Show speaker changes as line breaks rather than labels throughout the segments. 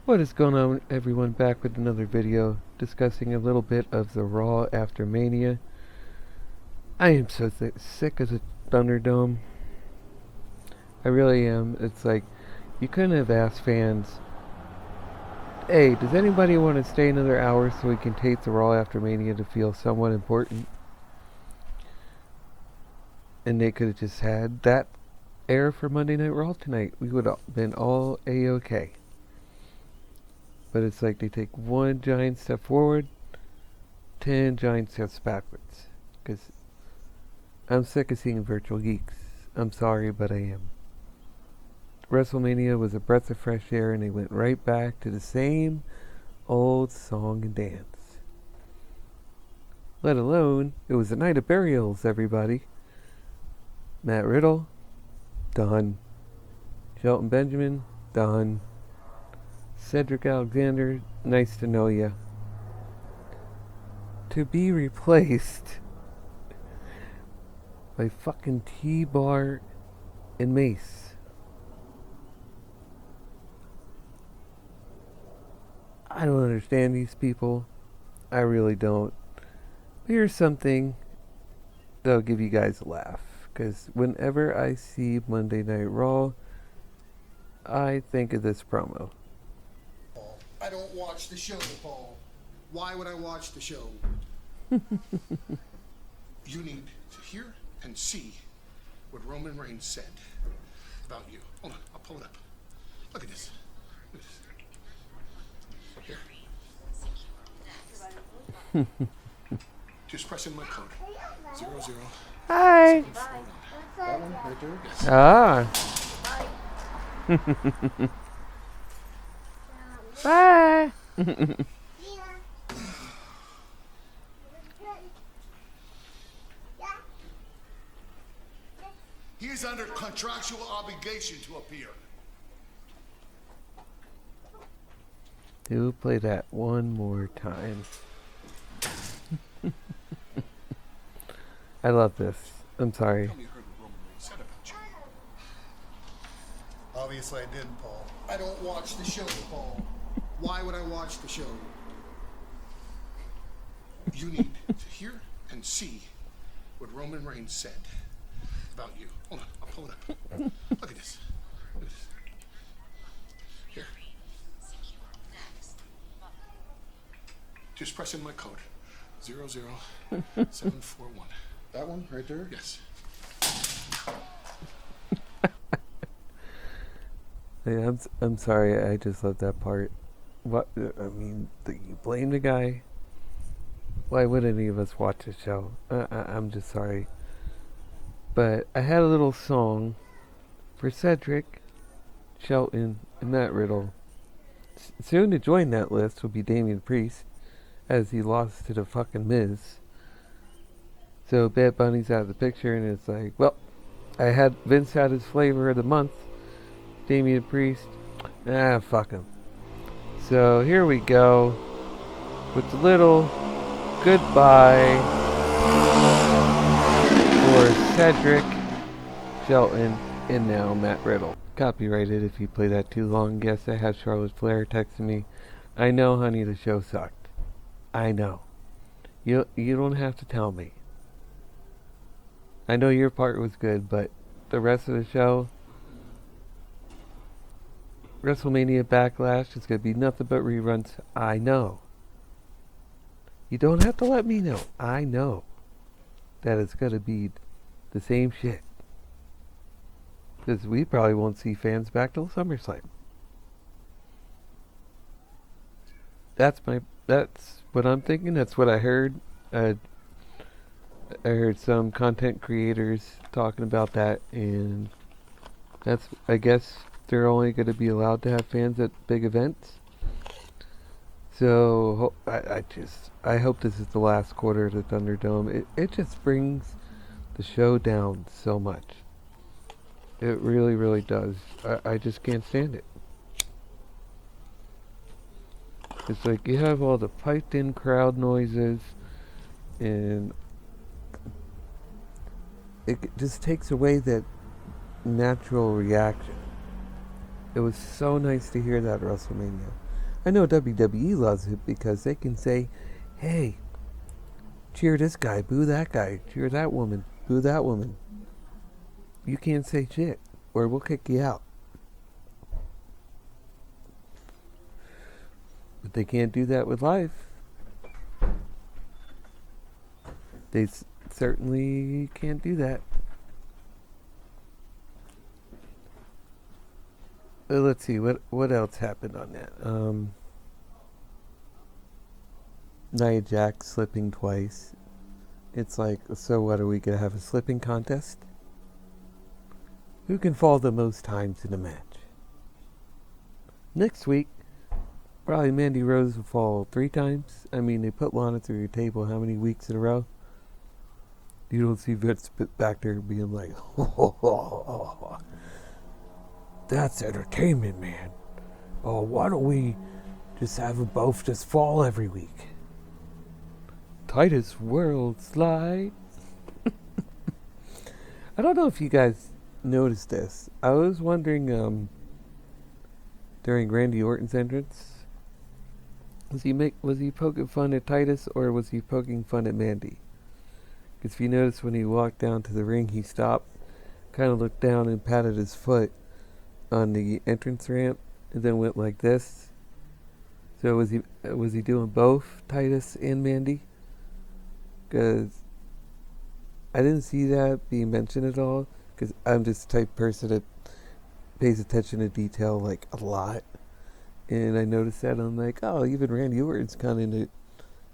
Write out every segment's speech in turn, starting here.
What is going on, everyone? Back with another video discussing a little bit of the Raw after Mania. I am so sick of the Thunderdome. I really am. It's like, you couldn't have asked fans, hey, does anybody want to stay another hour so we can tape the Raw after Mania to feel somewhat important? And they could have just had that air for Monday Night Raw tonight. We would have been all A-okay. But it's like they take one giant step forward, 10 giant steps backwards. Because I'm sick of seeing virtual geeks. I'm sorry, but I am. WrestleMania was a breath of fresh air, and they went right back to the same old song and dance. Let alone, it was a night of burials, everybody. Matt Riddle, done. Shelton Benjamin, done. Cedric Alexander, nice to know ya. To be replaced by fucking T-Bar and Mace. I don't understand these people. I really don't. But here's something that'll give you guys a laugh. Because whenever I see Monday Night Raw, I think of this promo.
I don't watch the show, Paul. Why would I watch the show? You need to hear and see what Roman Reigns said about you. Hold on, I'll pull it up. Look at this. Look at this. Here. Just press in my code. 00.
Hi.
That one right there? Yes.
Ah. Bye.
He is under contractual obligation to appear.
Do play that one more time. I love this. I'm sorry.
Tell me you heard what Roman Reigns said about you. Obviously I didn't, Paul. I don't watch the show, Paul. Why would I watch the show? You need to hear and see what Roman Reigns said about you. Hold on, I'll pull it up. Look at this. Look at this. Here. Just press in my code. 00741. That one right there? Yes.
Yeah, I'm sorry. I just love that part. What? I mean, you blame the guy. Why would any of us watch the show? I'm just sorry. But I had a little song for Cedric, Shelton, and Matt Riddle. Soon to join that list will be Damian Priest, as he lost to the fucking Miz. So Bad Bunny's out of the picture, and it's like, well, Vince had his flavor of the month. Damian Priest, fuck him. So here we go with the little goodbye for Cedric, Shelton, and now Matt Riddle. Copyrighted if you play that too long. Yes, I have Charlotte Flair texting me. I know, honey, the show sucked. I know. You don't have to tell me. I know your part was good, but the rest of the show, WrestleMania Backlash, is going to be nothing but reruns. I know. You don't have to let me know. I know that it's going to be the same shit. Because we probably won't see fans back till SummerSlam. That's what I'm thinking. That's what I heard. I heard some content creators talking about that, and I guess they're only going to be allowed to have fans at big events. So I hope this is the last quarter of the Thunderdome. It just brings the show down so much. It really, really does. I just can't stand it. It's like you have all the piped in crowd noises, and it just takes away that natural reaction. It was so nice to hear that at WrestleMania. I know WWE loves it because they can say, hey, cheer this guy, boo that guy, cheer that woman, boo that woman. You can't say shit, or we'll kick you out. But they can't do that with life. They certainly can't do that. Let's see, what else happened on that? Nia Jax slipping twice. It's like, so what, are we going to have a slipping contest? Who can fall the most times in a match? Next week, probably Mandy Rose will fall 3 times. I mean, they put Lana through your table how many weeks in a row? You don't see Vince back there being like, oh, that's entertainment, man. Oh, why don't we just have them both just fall every week? Titus World Slide. I don't know if you guys noticed this. I was wondering during Randy Orton's entrance, was he poking fun at Titus or was he poking fun at Mandy? Because if you notice when he walked down to the ring, he stopped, kind of looked down and patted his foot on the entrance ramp, and then went like this. So was he doing both Titus and Mandy? Because I didn't see that being mentioned at all. Because I'm just the type of person that pays attention to detail like a lot, and I noticed that I'm like, oh, even Randy Orton's kind of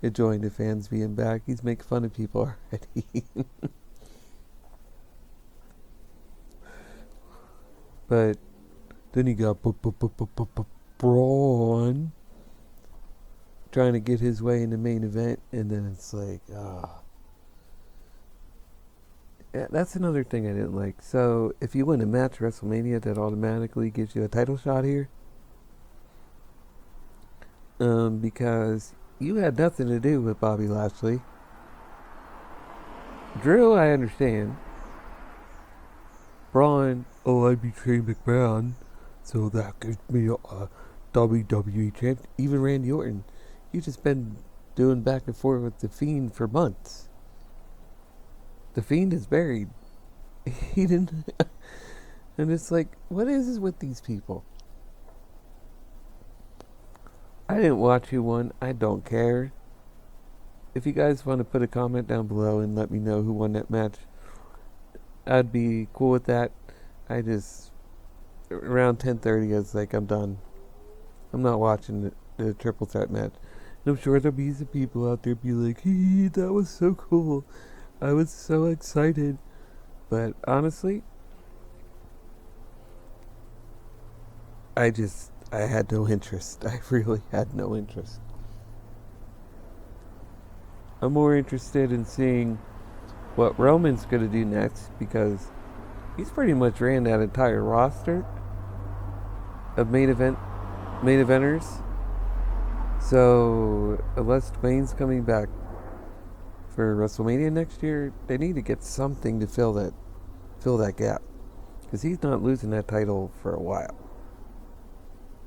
enjoying the fans being back. He's making fun of people already. But then he got Braun trying to get his way in the main event, and then it's like, yeah, that's another thing I didn't like. So, if you win a match at WrestleMania, that automatically gives you a title shot here. Because you had nothing to do with Bobby Lashley. Drew, I understand. Braun, oh, I betrayed McMahon, so that gives me a WWE champ. Even Randy Orton, you just been doing back and forth with The Fiend for months. The Fiend is buried. He didn't. And it's like, what is this with these people? I didn't watch who won. I don't care. If you guys want to put a comment down below and let me know who won that match, I'd be cool with that. I just, around 10:30, I was like, I'm done. I'm not watching the triple threat match. And I'm sure there'll be some people out there be like, hey, that was so cool. I was so excited. But honestly, I had no interest. I really had no interest. I'm more interested in seeing what Roman's going to do next, because he's pretty much ran that entire roster of main eventers. So unless Dwayne's coming back for WrestleMania next year, they need to get something to fill that gap, because he's not losing that title for a while.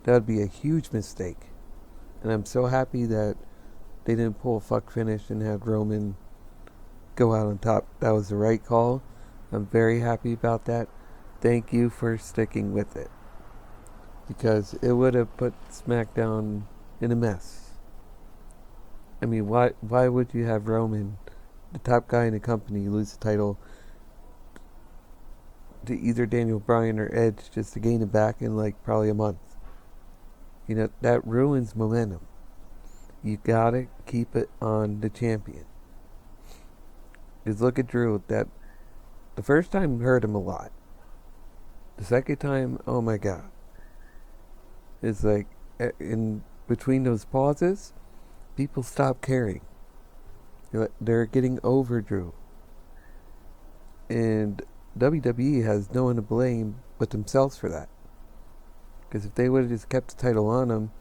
That would be a huge mistake, and I'm so happy that they didn't pull a fuck finish and have Roman go out on top. That was the right call. I'm very happy about that. Thank you for sticking with it, because it would have put SmackDown in a mess. I mean, why would you have Roman, the top guy in the company, lose the title to either Daniel Bryan or Edge just to gain it back in like probably a month? You know, that ruins momentum. You gotta keep it on the champion. Just look at Drew. That the first time hurt him a lot. The second time, oh my god. It's like, in between those pauses, people stop caring. They're getting over Drew. And WWE has no one to blame but themselves for that. Because if they would have just kept the title on him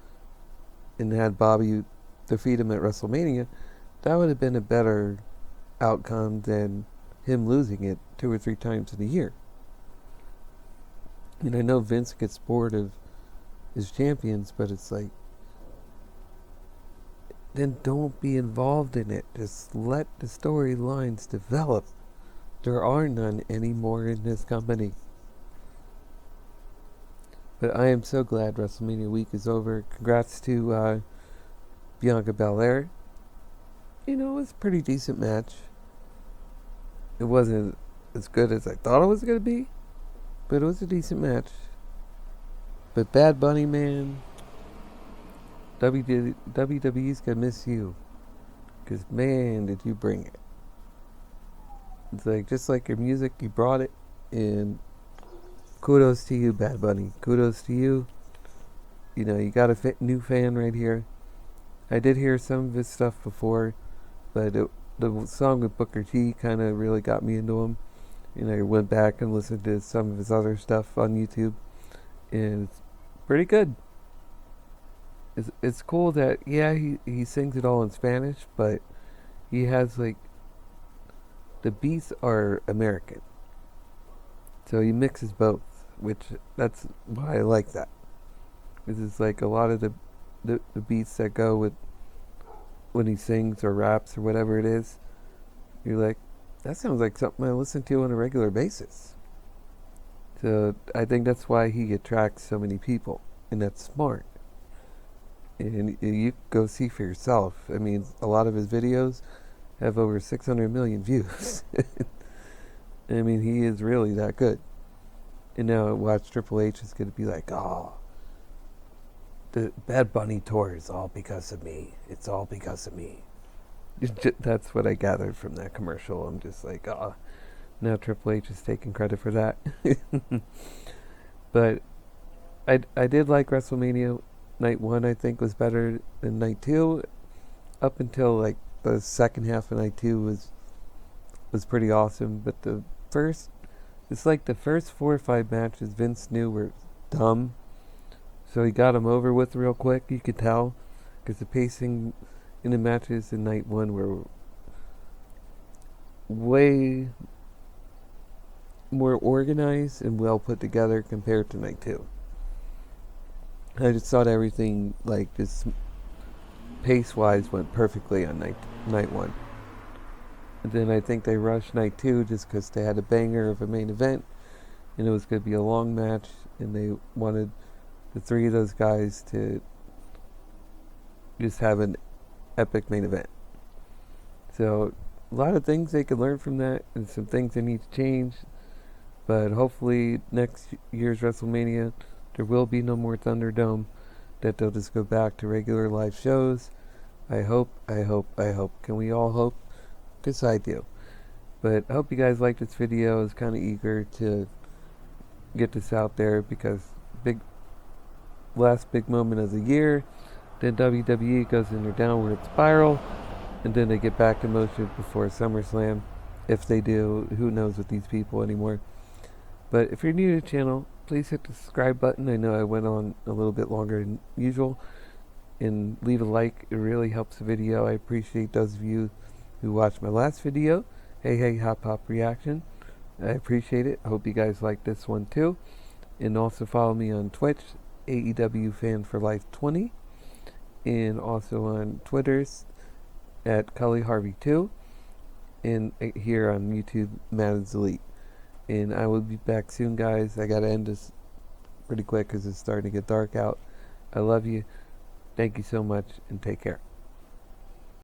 and had Bobby defeat him at WrestleMania, that would have been a better outcome than him losing it 2 or 3 times in a year. And I know Vince gets bored of his champions, but it's like, then don't be involved in it. Just let the storylines develop. There are none anymore in this company. But I am so glad WrestleMania week is over. Congrats to Bianca Belair. You know, it was a pretty decent match. It wasn't as good as I thought it was going to be, but it was a decent match. But Bad Bunny, man, WWE's going to miss you. Because, man, did you bring it. It's like, just like your music, you brought it. And kudos to you, Bad Bunny. Kudos to you. You know, you got a new fan right here. I did hear some of his stuff before, but the song with Booker T kind of really got me into him. And I went back and listened to some of his other stuff on YouTube, and it's pretty good. It's cool that, yeah, he sings it all in Spanish, but he has, like, the beats are American. So he mixes both, which that's why I like that. This is like a lot of the beats that go with when he sings or raps or whatever it is. You're like, that sounds like something I listen to on a regular basis. So I think that's why he attracts so many people, and that's smart. And you go see for yourself. I mean, a lot of his videos have over 600 million views. I mean, he is really that good. And now watch Triple H is going to be like, oh, the Bad Bunny tour is all because of me. It's all because of me. That's what I gathered from that commercial. I'm just like, oh, now Triple H is taking credit for that. But I did like WrestleMania. Night 1, I think, was better than Night 2. Up until, like, the second half of Night 2 was pretty awesome. But it's like the first 4 or 5 matches Vince knew were dumb. So he got them over with real quick, you could tell. Because the pacing in the matches in Night 1 were way more organized and well put together compared to Night 2. I just thought everything, like, this pace-wise went perfectly on night 1. And then I think they rushed Night 2 just because they had a banger of a main event, and it was going to be a long match, and they wanted the 3 of those guys to just have an epic main event. So, a lot of things they could learn from that, and some things they need to change. But hopefully, next year's WrestleMania, there will be no more Thunderdome, that they'll just go back to regular live shows. I hope. Can we all hope? Because I do. But I hope you guys liked this video. I was kind of eager to get this out there because last big moment of the year. Then WWE goes in their downward spiral, and then they get back to motion before SummerSlam. If they do, who knows with these people anymore. But if you're new to the channel, please hit the subscribe button. I know I went on a little bit longer than usual. And leave a like. It really helps the video. I appreciate those of you who watched my last video. Hey, Hop Hop Reaction. I appreciate it. I hope you guys like this one too. And also follow me on Twitch, AEW Fan for Life 20. And also on Twitters at Cully Harvey 2. And here on YouTube, Madden's Elite. And I will be back soon, guys. I gotta end this pretty quick because it's starting to get dark out. I love you. Thank you so much, and take care.